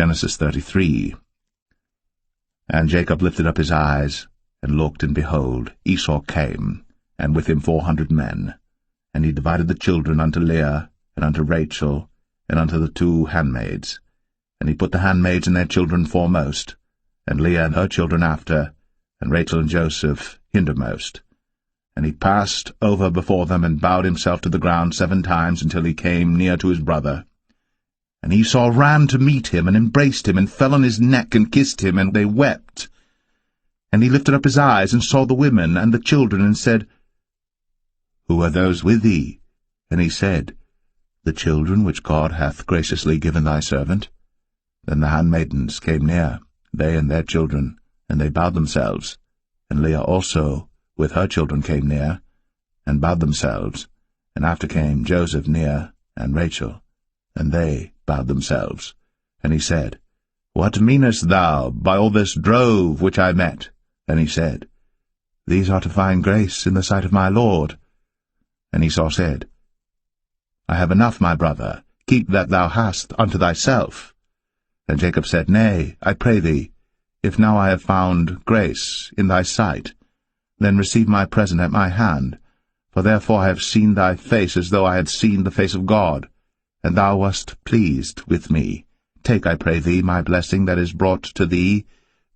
Genesis 33. And Jacob lifted up his eyes, and looked, and behold, Esau came, and with him 400 men. And he divided the children unto Leah, and unto Rachel, and unto the 2 handmaids. And he put the handmaids and their children foremost, and Leah and her children after, and Rachel and Joseph hindermost. And he passed over before them, and bowed himself to the ground 7 times, until he came near to his brother. And Esau ran to meet him, and embraced him, and fell on his neck, and kissed him, and they wept. And he lifted up his eyes, and saw the women and the children, and said, Who are those with thee? And he said, The children which God hath graciously given thy servant. Then the handmaidens came near, they and their children, and they bowed themselves. And Leah also with her children came near, and bowed themselves. And after came Joseph near, and Rachel, and they bowed themselves. And he said, What meanest thou by all this drove which I met? And he said, These are to find grace in the sight of my Lord. And Esau said, I have enough, my brother, keep that thou hast unto thyself. And Jacob said, Nay, I pray thee, if now I have found grace in thy sight, then receive my present at my hand, for therefore I have seen thy face as though I had seen the face of God, and thou wast pleased with me. Take, I pray thee, my blessing that is brought to thee,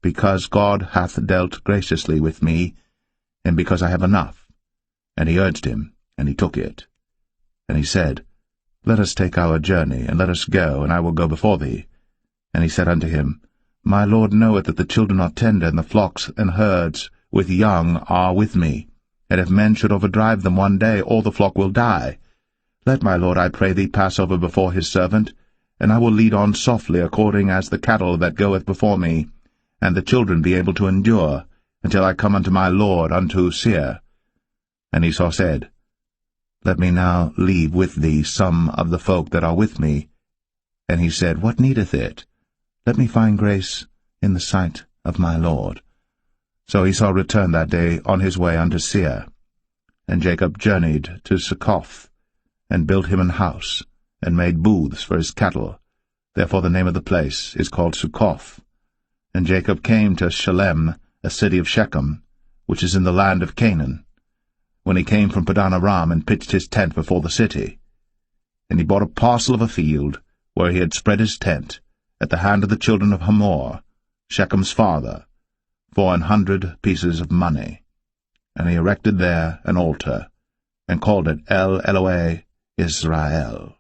because God hath dealt graciously with me, and because I have enough. And he urged him, and he took it. And he said, Let us take our journey, and let us go, and I will go before thee. And he said unto him, My Lord knoweth that the children are tender, and the flocks and herds with young are with me. And if men should overdrive them one day, all the flock will die. Let my Lord, I pray thee, pass over before his servant, and I will lead on softly according as the cattle that goeth before me, and the children be able to endure, until I come unto my Lord, unto Seir. And Esau said, Let me now leave with thee some of the folk that are with me. And he said, What needeth it? Let me find grace in the sight of my Lord. So Esau returned that day on his way unto Seir. And Jacob journeyed to Succoth, and built him an house, and made booths for his cattle. Therefore the name of the place is called Succoth. And Jacob came to Shalem, a city of Shechem, which is in the land of Canaan, when he came from Padan Aram, and pitched his tent before the city. And he bought a parcel of a field, where he had spread his tent, at the hand of the children of Hamor, Shechem's father, for 100 pieces of money. And he erected there an altar, and called it El Elohe Israel.